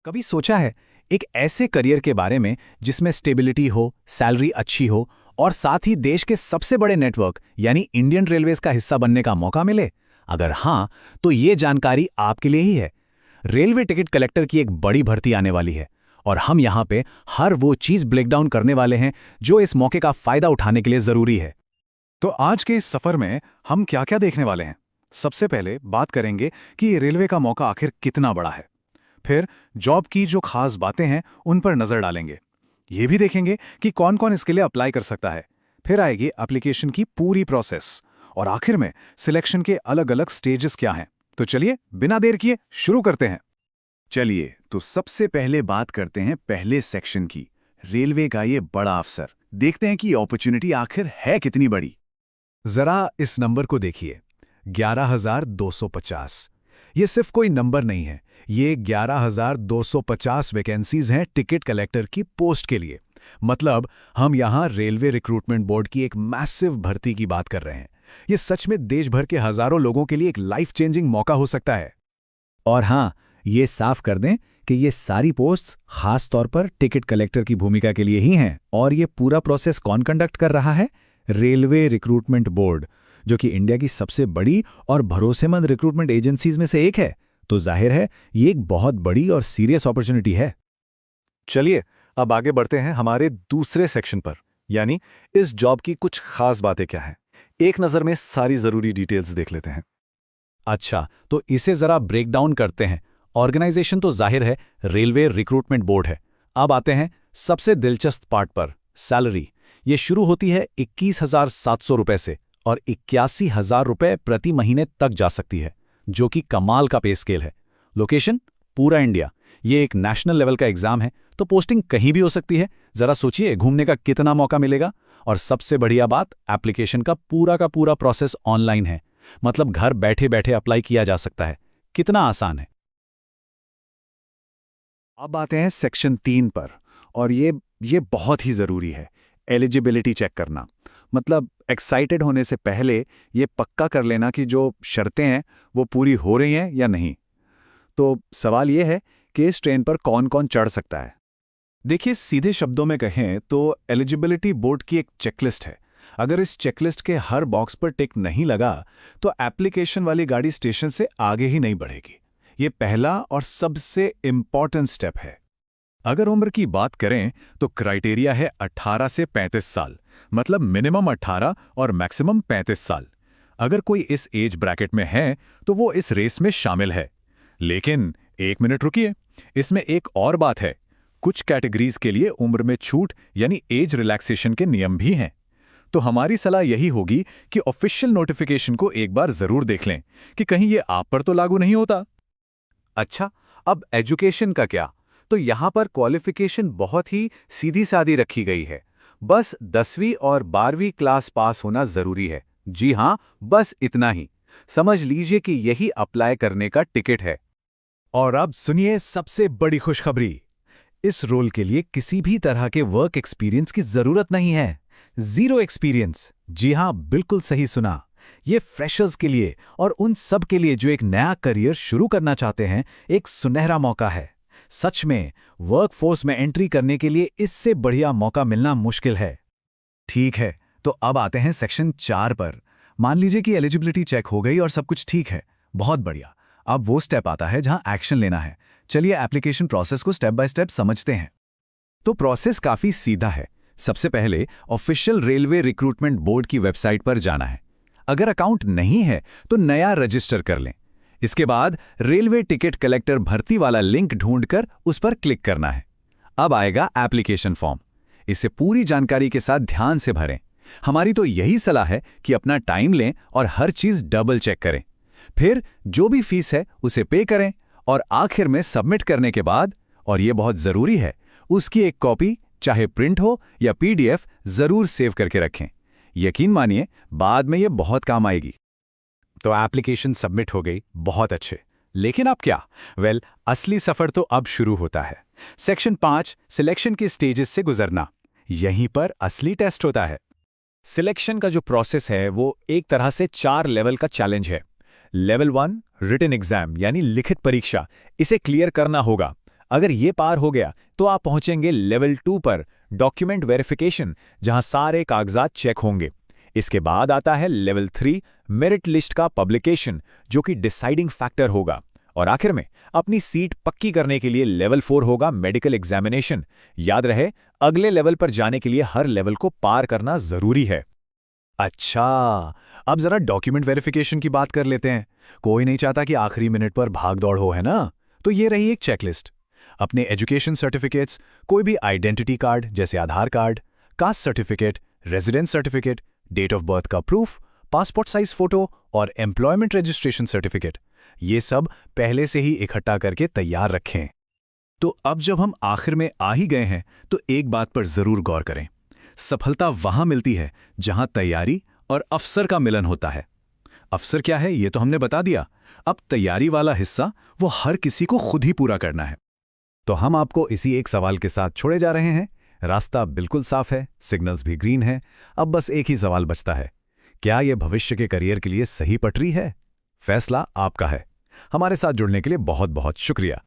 कभी सोचा है एक ऐसे करियर के बारे में जिसमें स्टेबिलिटी हो, सैलरी अच्छी हो और साथ ही देश के सबसे बड़े नेटवर्क यानी इंडियन रेलवेज का हिस्सा बनने का मौका मिले? अगर हाँ, तो ये जानकारी आपके लिए ही है। रेलवे टिकट कलेक्टर की एक बड़ी भर्ती आने वाली है और हम यहाँ पे हर वो चीज़ ब्रेकडाउन करने वाले हैं जो इस मौके का फायदा उठाने के लिए ज़रूरी है। तो आज के इस सफर में हम क्या क्या देखने वाले हैं? सबसे पहले बात करेंगे कि ये रेलवे का मौका आखिर कितना बड़ा है। फिर जॉब की जो खास बातें हैं उन पर नजर डालेंगे। ये भी देखेंगे कि कौन कौन इसके लिए अप्लाई कर सकता है। फिर आएगी एप्लीकेशन की पूरी प्रोसेस और आखिर में सिलेक्शन के अलग अलग स्टेजेस क्या हैं। तो चलिए बिना देर किए शुरू करते हैं। चलिए तो सबसे पहले बात करते हैं पहले सेक्शन की, रेलवे का ये बड़ा अवसर। देखते हैं कि अपॉर्चुनिटी आखिर है कितनी बड़ी। जरा इस नंबर को देखिए, 11,250। ये सिर्फ कोई नंबर नहीं है, ये 11,250 वैकेंसीज हैं टिकट कलेक्टर की पोस्ट के लिए। मतलब हम यहाँ रेलवे रिक्रूटमेंट बोर्ड की एक मैसिव भर्ती की बात कर रहे हैं। ये सच में देश भर के हजारों लोगों के लिए एक लाइफ चेंजिंग मौका हो सकता है। और हाँ, ये साफ कर दें कि ये सारी पोस्ट्स खास तौर पर टिकट कलेक्टर की भूमिका के लिए ही हैं। और ये पूरा प्रोसेस कौन कंडक्ट कर रहा है? रेलवे रिक्रूटमेंट बोर्ड, जो कि इंडिया की सबसे बड़ी और भरोसेमंद रिक्रूटमेंट एजेंसीज में से एक है। तो जाहिर है ये एक बहुत बड़ी और सीरियस अपॉर्चुनिटी है। चलिए अब आगे बढ़ते हैं हमारे दूसरे सेक्शन पर, यानी इस जॉब की कुछ खास बातें क्या हैं। एक नज़र में सारी ज़रूरी डिटेल्स देख लेते हैं। अच्छा, तो इसे जरा ब्रेक डाउन करते हैं। ऑर्गेनाइजेशन तो जाहिर है रेलवे रिक्रूटमेंट बोर्ड है। अब आते हैं सबसे दिलचस्प पार्ट पर, सैलरी। ये शुरू होती है 21,700 रुपए से और 81,000 रुपए प्रति महीने तक जा सकती है, जो कि कमाल का पे स्केल है। लोकेशन पूरा इंडिया। ये एक नेशनल लेवल का एग्जाम है, तो पोस्टिंग कहीं भी हो सकती है। जरा सोचिए घूमने का कितना मौका मिलेगा। और सबसे बढ़िया बात, एप्लीकेशन का पूरा प्रोसेस ऑनलाइन है। मतलब घर बैठे बैठे अप्लाई किया जा सकता है। कितना आसान है। अब आते हैं सेक्शन 3 पर, और ये बहुत ही ज़रूरी है, एलिजिबिलिटी चेक करना। मतलब एक्साइटेड होने से पहले ये पक्का कर लेना कि जो शर्तें हैं वो पूरी हो रही हैं या नहीं। तो सवाल ये है कि इस ट्रेन पर कौन कौन चढ़ सकता है। देखिए, सीधे शब्दों में कहें तो एलिजिबिलिटी बोर्ड की एक चेकलिस्ट है। अगर इस चेकलिस्ट के हर बॉक्स पर टिक नहीं लगा तो एप्लीकेशन वाली गाड़ी स्टेशन से आगे ही नहीं बढ़ेगी। ये पहला और सबसे इंपॉर्टेंट स्टेप है। अगर उम्र की बात करें तो क्राइटेरिया है 18 से 35 साल, मतलब मिनिमम 18 और मैक्सिमम 35 साल। अगर कोई इस एज ब्रैकेट में है तो वो इस रेस में शामिल है। लेकिन एक मिनट रुकिए, इसमें एक और बात है। कुछ कैटेगरीज के लिए उम्र में छूट यानी एज रिलैक्सेशन के नियम भी हैं। तो हमारी सलाह यही होगी कि ऑफिशियल नोटिफिकेशन को एक बार जरूर देख लें कि कहीं ये आप पर तो लागू नहीं होता। अच्छा, अब एजुकेशन का क्या? तो यहाँ पर क्वालिफिकेशन बहुत ही सीधी सादी रखी गई है। बस 10वीं और 12वीं क्लास पास होना जरूरी है। जी हाँ, बस इतना ही। समझ लीजिए कि यही अप्लाई करने का टिकट है। और अब सुनिए सबसे बड़ी खुशखबरी। इस रोल के लिए किसी भी तरह के वर्क एक्सपीरियंस की जरूरत नहीं है। 0 एक्सपीरियंस। जी हाँ, बिल्कुल सही सुना। ये फ्रेशर्स के लिए और उन सब के लिए जो एक नया करियर शुरू करना चाहते हैं, एक सुनहरा मौका है। सच में वर्कफोर्स में एंट्री करने के लिए इससे बढ़िया मौका मिलना मुश्किल है। ठीक है, तो अब आते हैं सेक्शन 4 पर। मान लीजिए कि एलिजिबिलिटी चेक हो गई और सब कुछ ठीक है। बहुत बढ़िया। अब वो स्टेप आता है जहां एक्शन लेना है। चलिए एप्लीकेशन प्रोसेस को स्टेप बाय स्टेप समझते हैं। तो प्रोसेस काफी सीधा है। सबसे पहले ऑफिशियल रेलवे रिक्रूटमेंट बोर्ड की वेबसाइट पर जाना है। अगर अकाउंट नहीं है तो नया रजिस्टर कर लें। इसके बाद रेलवे टिकट कलेक्टर भर्ती वाला लिंक ढूंढकर उस पर क्लिक करना है। अब आएगा एप्लीकेशन फॉर्म। इसे पूरी जानकारी के साथ ध्यान से भरें। हमारी तो यही सलाह है कि अपना टाइम लें और हर चीज डबल चेक करें। फिर जो भी फीस है उसे पे करें और आखिर में सबमिट करने के बाद, और ये बहुत जरूरी है, उसकी एक कॉपी चाहे प्रिंट हो या PDF जरूर सेव करके रखें। यकीन मानिए बाद में ये बहुत काम आएगी। तो एप्लीकेशन सबमिट हो गई, बहुत अच्छे। लेकिन अब क्या? असली सफर तो अब शुरू होता है। सेक्शन 5, सिलेक्शन के स्टेजेस से गुजरना। यहीं पर असली टेस्ट होता है। सिलेक्शन का जो प्रोसेस है वो एक तरह से 4 लेवल का चैलेंज है। लेवल 1 रिटन एग्जाम यानी लिखित परीक्षा, इसे क्लियर करना होगा। अगर ये पार हो गया तो आप पहुंचेंगे लेवल 2 पर, डॉक्यूमेंट वेरिफिकेशन, जहां सारे कागजात चेक होंगे। इसके बाद आता है लेवल 3, मेरिट लिस्ट का पब्लिकेशन, जो कि डिसाइडिंग फैक्टर होगा। और आखिर में अपनी सीट पक्की करने के लिए लेवल 4 होगा, मेडिकल एग्जामिनेशन। याद रहे, अगले लेवल पर जाने के लिए हर लेवल को पार करना जरूरी है। अच्छा, अब जरा डॉक्यूमेंट वेरिफिकेशन की बात कर लेते हैं। कोई नहीं चाहता कि आखिरी मिनट पर भाग दौड़ हो, है ना? तो ये रही एक चेकलिस्ट। अपने एजुकेशन सर्टिफिकेट्स, कोई भी आइडेंटिटी कार्ड जैसे Aadhaar card, caste certificate, residence certificate, date of birth का प्रूफ, पासपोर्ट साइज फोटो और एम्प्लॉयमेंट रजिस्ट्रेशन सर्टिफिकेट, ये सब पहले से ही इकट्ठा करके तैयार रखें। तो अब जब हम आखिर में आ ही गए हैं तो एक बात पर जरूर गौर करें। सफलता वहां मिलती है जहां तैयारी और अफसर का मिलन होता है। अफसर क्या है ये तो हमने बता दिया, अब तैयारी वाला हिस्सा वो हर किसी को खुद ही पूरा करना है। तो हम आपको इसी एक सवाल के साथ छोड़े जा रहे हैं। रास्ता बिल्कुल साफ है, सिग्नल्स भी ग्रीन है। अब बस एक ही सवाल बचता है, क्या यह भविष्य के करियर के लिए सही पटरी है? फैसला आपका है। हमारे साथ जुड़ने के लिए बहुत बहुत शुक्रिया।